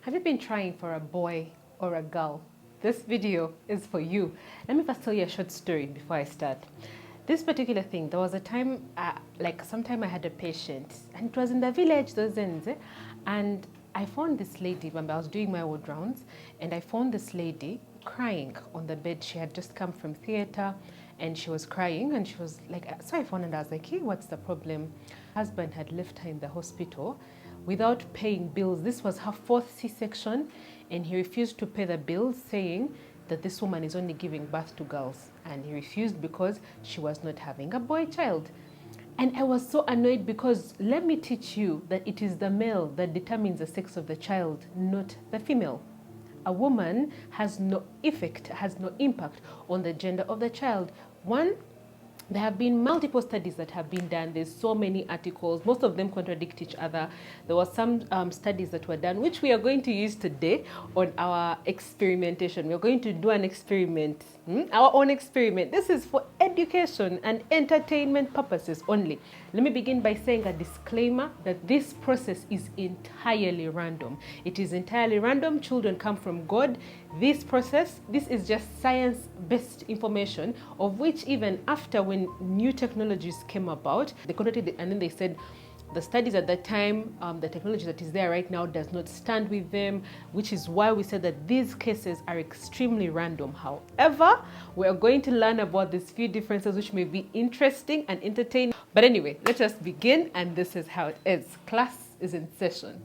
Have you been trying for a boy or a girl? This video is for you. Let me first tell you a short story before I start. This particular thing, there was a time, sometime I had a patient, and it was in the village, those ends, and I found this lady, remember I was doing my ward rounds, and I found this lady crying on the bed. She had just come from theater, and she was crying, and she was like, so I phoned and I was like, hey, what's the problem? Husband had left her in the hospital without paying bills. This was her 4th C-section, and he refused to pay the bills, saying that this woman is only giving birth to girls, and he refused because she was not having a boy child. And I was so annoyed because let me teach you that it is the male that determines the sex of the child, not the female. A woman has no effect, has no impact on the gender of the child. One, there have been multiple studies that have been done. There's so many articles. Most of them contradict each other. There were some studies that were done, which we are going to use today on our experimentation. We're going to do an experiment, our own experiment. This is for education and entertainment purposes only. Let me begin by saying a disclaimer that this process is entirely random. It is entirely random. Children come from God. This process, this is just science-based information, of which even after when new technologies came about, they conducted it, and then they said the studies at that time, the technology that is there right now does not stand with them, which is why we said that these cases are extremely random. However, we are going to learn about these few differences, which may be interesting and entertaining. But anyway, let us begin, and this is how it is. Class is in session.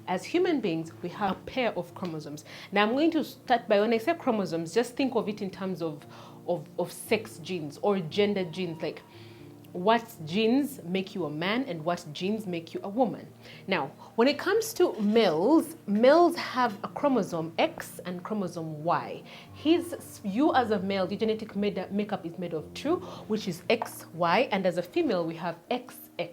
As human beings, we have a pair of chromosomes. Now, I'm going to start by, when I say chromosomes, just think of it in terms of sex genes or gender genes, like what genes make you a man and what genes make you a woman. Now, when it comes to males, males have a chromosome X and chromosome Y. You as a male, your genetic makeup is made of 2, which is XY, and as a female, we have XX.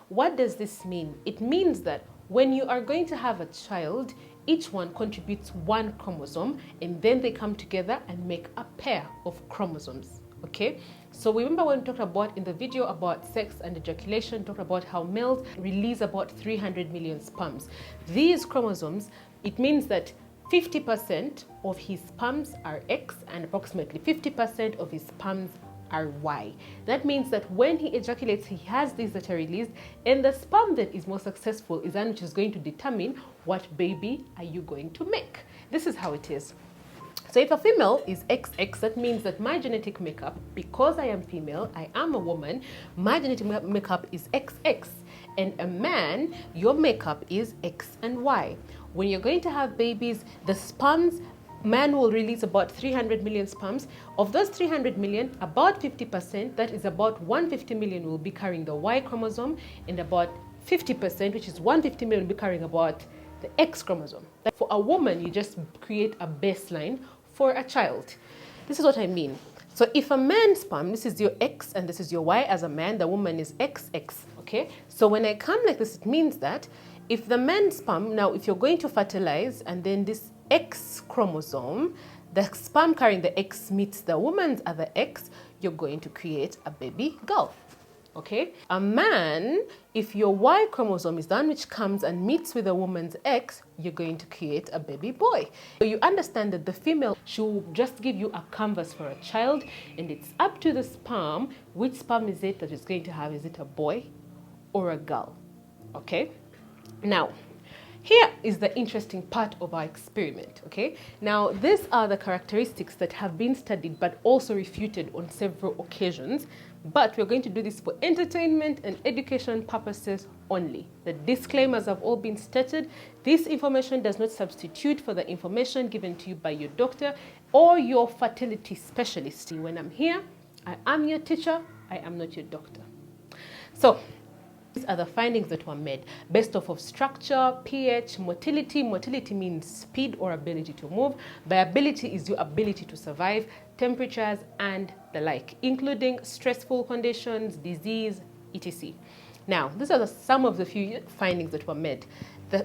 What does this mean? It means that when you are going to have a child, each one contributes 1 chromosome, and then they come together and make a pair of chromosomes. Okay, so remember when we talked about in the video about sex and ejaculation, talked about how males release about 300 million sperms. These chromosomes, it means that 50% of his sperms are X and approximately 50% of his sperms are Y. That means that when he ejaculates, he has these that are released, and the sperm that is more successful is one which is going to determine what baby are you going to make. This is how it is. So if a female is XX, that means that my genetic makeup, because I am female, I am a woman, my genetic makeup is XX. And a man, your makeup is X and Y. When you're going to have babies, the sperms, man will release about 300 million sperms. Of those 300 million, about 50%, that is about 150 million, will be carrying the Y chromosome, and about 50%, which is 150 million, will be carrying about the X chromosome. For a woman, you just create a baseline for a child. This is what I mean. So if a man's sperm, this is your X and this is your Y as a man, the woman is XX, okay? So when I come like this, it means that if the man's sperm, now if you're going to fertilize and then this X chromosome, the sperm carrying the X meets the woman's other X, you're going to create a baby girl. Okay? A man, if your Y chromosome is the one which comes and meets with a woman's X, you're going to create a baby boy. So you understand that the female should just give you a canvas for a child, and it's up to the sperm, which sperm is it that it's going to have? Is it a boy or a girl? Okay? Now, here is the interesting part of our experiment, okay? Now, these are the characteristics that have been studied but also refuted on several occasions, but we're going to do this for entertainment and education purposes only. The disclaimers have all been stated. This information does not substitute for the information given to you by your doctor or your fertility specialist. When I'm here, I am your teacher, I am not your doctor. So, these are the findings that were made based off of structure, pH, motility. Motility means speed or ability to move. Viability is your ability to survive, temperatures, and the like, including stressful conditions, disease, etc. Now, these are some of the few findings that were made.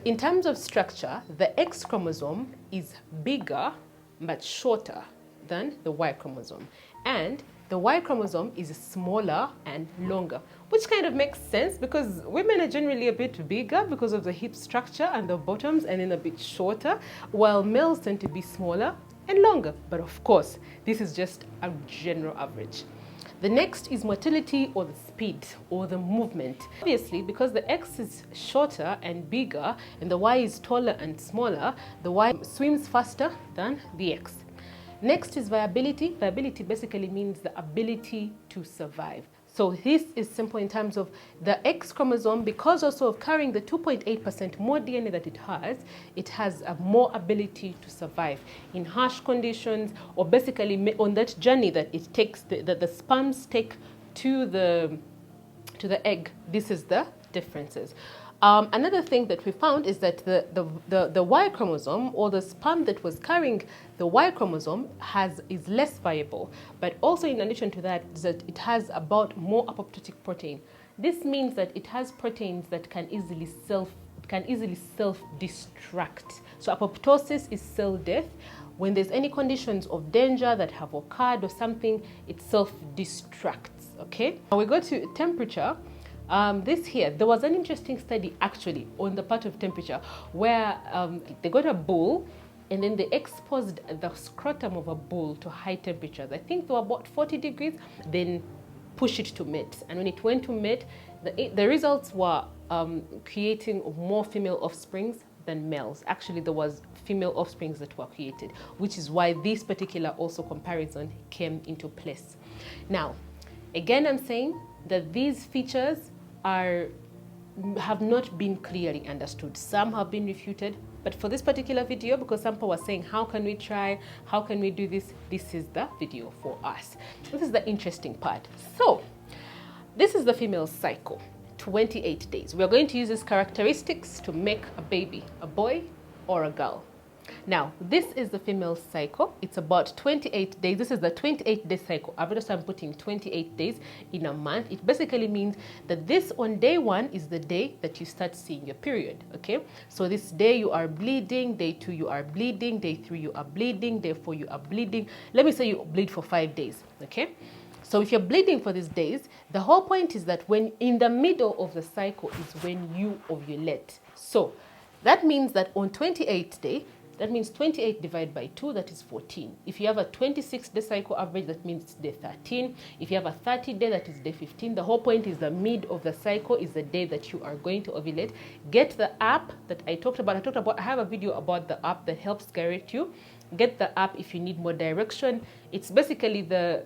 In terms of structure, the X chromosome is bigger but shorter than the Y chromosome. And the Y chromosome is smaller and longer, which kind of makes sense because women are generally a bit bigger because of the hip structure and the bottoms, and then a bit shorter, while males tend to be smaller and longer. But of course, this is just a general average. The next is motility, or the speed or the movement. Obviously, because the X is shorter and bigger and the Y is taller and smaller, the Y swims faster than the X. Next is viability. Viability basically means the ability to survive. So this is simple in terms of the X chromosome, because also of carrying the 2.8% more DNA that it has a more ability to survive in harsh conditions, or basically on that journey that it takes, that the sperms take to the egg. This is the differences. Another thing that we found is that the Y chromosome, or the sperm that was carrying the Y chromosome, is less viable. But also in addition to that, is that it has about more apoptotic protein. This means that it has proteins that can easily self-destruct. So apoptosis is cell death. When there's any conditions of danger that have occurred or something, it self-destructs. Okay. Now we go to temperature. This here, there was an interesting study actually on the part of temperature where they got a bull and then they exposed the scrotum of a bull to high temperatures. I think they were about 40 degrees, then push it to mate. And when it went to mate, the results were creating more female offsprings than males. Actually, there was female offsprings that were created, which is why this particular also comparison came into place. Now, again, I'm saying that these features have not been clearly understood. Some have been refuted, but for this particular video, because some people were saying, how can we try? How can we do this? This is the video for us. This is the interesting part. So, this is the female cycle, 28 days. We're going to use these characteristics to make a baby, a boy or a girl. Now, this is the female cycle. It's about 28 days. This is the 28-day cycle. I've noticed I'm putting 28 days in a month. It basically means that this on day 1 is the day that you start seeing your period, okay? So this day you are bleeding, day 2 you are bleeding, day 3 you are bleeding, day 4 you are bleeding. Let me say you bleed for 5 days, okay? So if you're bleeding for these days, the whole point is that when in the middle of the cycle is when you ovulate. So that means that on 28th day, that means 28 divided by 2, that is 14. If you have a 26-day cycle average, that means it's day 13. If you have a 30-day, that is day 15. The whole point is the mid of the cycle is the day that you are going to ovulate. Get the app that I talked about. I have a video about the app that helps guide you. Get the app if you need more direction. It's basically the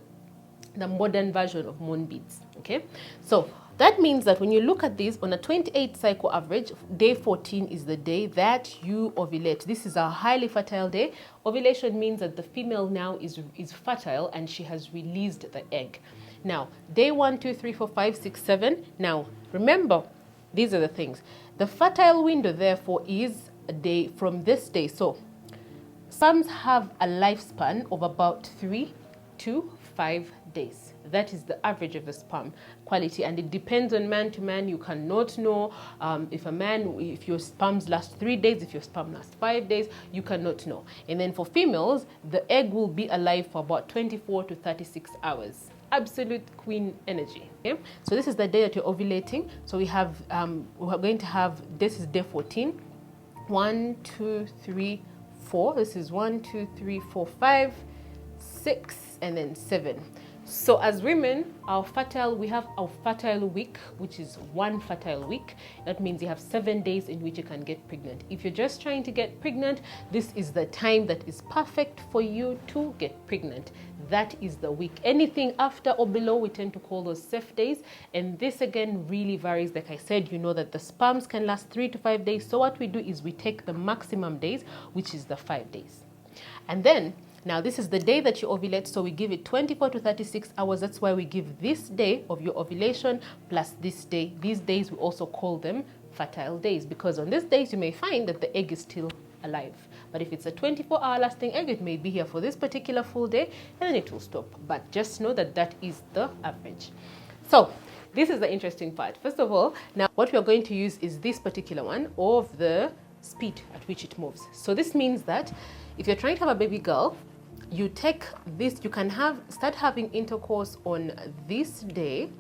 modern version of Moonbeads, okay? So that means that when you look at this on a 28 cycle average, day 14 is the day that you ovulate. This is a highly fertile day. Ovulation means that the female now is fertile and she has released the egg. Now, day 1, 2, 3, 4, 5, 6, 7. Now, remember, these are the things. The fertile window, therefore, is a day from this day. So, sperms have a lifespan of about 3 to 5 days. That is the average of the sperm quality, and it depends on man to man. You cannot know if your sperms last 3 days, if your sperm lasts 5 days, you cannot know. And then for females, the egg will be alive for about 24 to 36 hours. Absolute queen energy. Okay? So this is the day that you're ovulating. So we have, we're going to have, this is day 14. 1, 2, 3, 4. This is 1, 2, 3, 4, 5, 6, and then 7. So as women, we have our fertile week, which is 1 fertile week. That means you have 7 days in which you can get pregnant. If you're just trying to get pregnant, this is the time that is perfect for you to get pregnant. That is the week. Anything after or below, we tend to call those safe days. And this again really varies. Like I said, you know that the sperms can last 3 to 5 days. So what we do is we take the maximum days, which is the 5 days. And then, now this is the day that you ovulate, so we give it 24 to 36 hours. That's why we give this day of your ovulation plus this day. These days we also call them fertile days, because on these days you may find that the egg is still alive. But if it's a 24-hour lasting egg, it may be here for this particular full day and then it will stop. But just know that that is the average. So this is the interesting part. First of all, now what we are going to use is this particular one of the speed at which it moves. So this means that if you're trying to have a baby girl, You take this, you can start having intercourse on this day,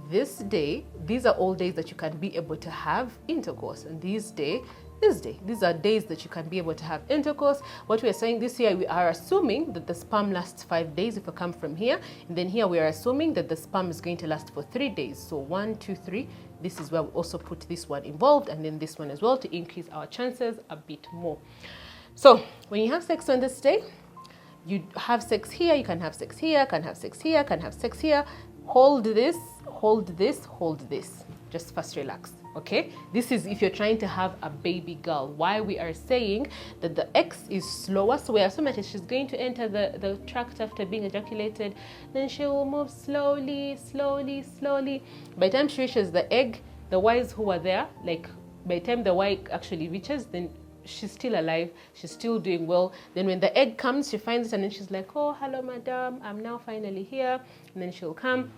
this day. These are all days that you can be able to have intercourse. And this day, these are days that you can be able to have intercourse. What we are saying this year, we are assuming that the sperm lasts 5 days if we come from here. And then here we are assuming that the sperm is going to last for 3 days. So 1, 2, 3. This is where we also put this one involved, and then this one as well, to increase our chances a bit more. So when you have sex on this day, you have sex here, you can have sex here, can have sex here, can have sex here. Hold this, hold this, hold this. Just first relax, okay? This is if you're trying to have a baby girl. Why we are saying that the X is slower, so we assume that she's going to enter the tract after being ejaculated, then she will move slowly, slowly, slowly. By the time she reaches the egg, the Ys who are there, like by the time the Y actually reaches, then she's still alive, she's still doing well. Then when the egg comes, she finds it, and then she's like, oh, hello, madam, I'm now finally here. And then she'll come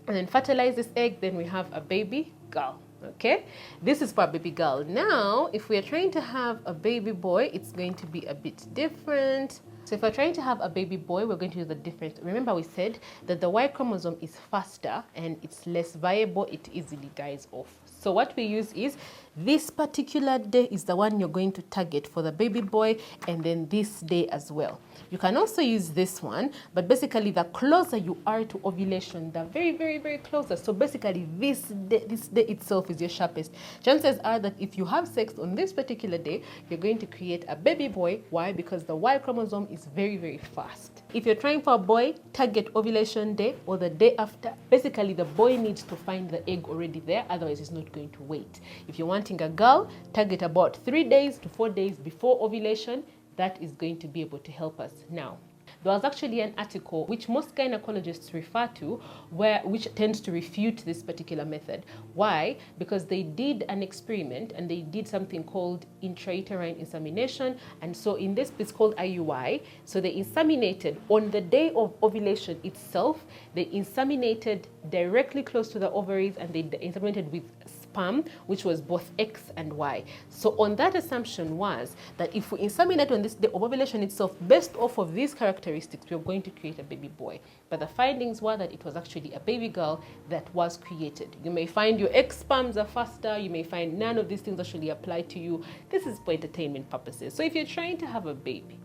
and then fertilize this egg. Then we have a baby girl. Okay, this is for a baby girl. Now, if we are trying to have a baby boy, it's going to be a bit different. So if we're trying to have a baby boy, we're going to use the difference. Remember, we said that the Y chromosome is faster and it's less viable, it easily dies off. So what we use is this particular day is the one you're going to target for the baby boy, and then this day as well. You can also use this one, but basically the closer you are to ovulation, the very, very, very closer. So basically this day itself is your sharpest. Chances are that if you have sex on this particular day, you're going to create a baby boy. Why? Because the Y chromosome is very, very fast. If you're trying for a boy, target ovulation day or the day after. Basically, the boy needs to find the egg already there, otherwise it's not going to wait. If you're wanting a girl, target about 3 days to 4 days before ovulation. That is going to be able to help us. Now, there was actually an article which most gynecologists refer to, which tends to refute this particular method. Why? Because they did an experiment and they did something called intrauterine insemination. And so in this, it's called IUI. So they inseminated on the day of ovulation itself. They inseminated directly close to the ovaries, and they inseminated with sperm, which was both X and Y. So on that assumption was that if we inseminate on this day of ovulation itself, based off of these characteristics, we're going to create a baby boy. But the findings were that it was actually a baby girl that was created. You may find your X sperms are faster, you may find none of these things actually apply to you. This is for entertainment purposes. So if you're trying to have a baby,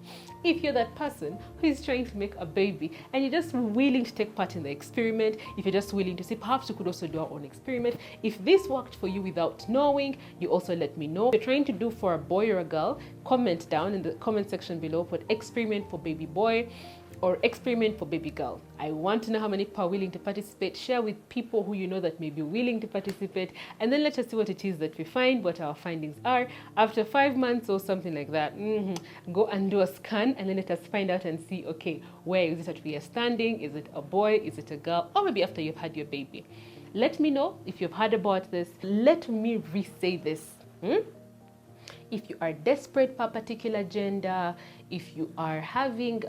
if you're that person who is trying to make a baby and you're just willing to take part in the experiment, if you're just willing to see, perhaps you could also do our own experiment. If this worked for you without knowing, you also let me know. If you're trying to do for a boy or a girl, comment down in the comment section below, put experiment for baby boy or experiment for baby girl. I want to know how many people are willing to participate. Share with people who you know that may be willing to participate, and then let us see what it is that we find, what our findings are. After 5 months or something like that, go and do a scan, and then let us find out and see, okay, where is it that we are standing? Is it a boy? Is it a girl? Or maybe after you've had your baby. Let me know if you've heard about this. Let me re-say this. If you are desperate for a particular gender, if you are having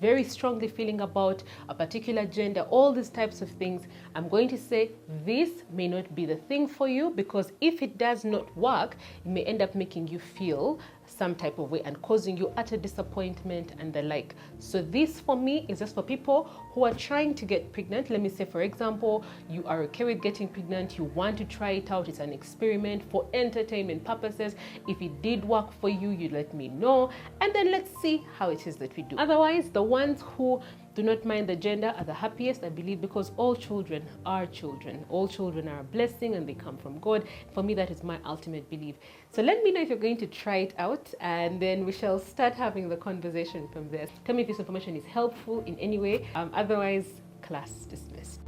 very strongly feeling about a particular gender, all these types of things, I'm going to say this may not be the thing for you, because if it does not work, it may end up making you feel some type of way and causing you utter disappointment and the like. So this for me is just for people who are trying to get pregnant. Let me say, for example, you are okay with getting pregnant, you want to try it out, it's an experiment for entertainment purposes. If it did work for you, you let me know, and then let's see how it is that we do. Otherwise, the ones who do not mind the gender are the happiest, I believe, because all children are children. All children are a blessing and they come from God. For me, that is my ultimate belief. So let me know if you're going to try it out, and then we shall start having the conversation from there. Tell me if this information is helpful in any way. Otherwise, class dismissed.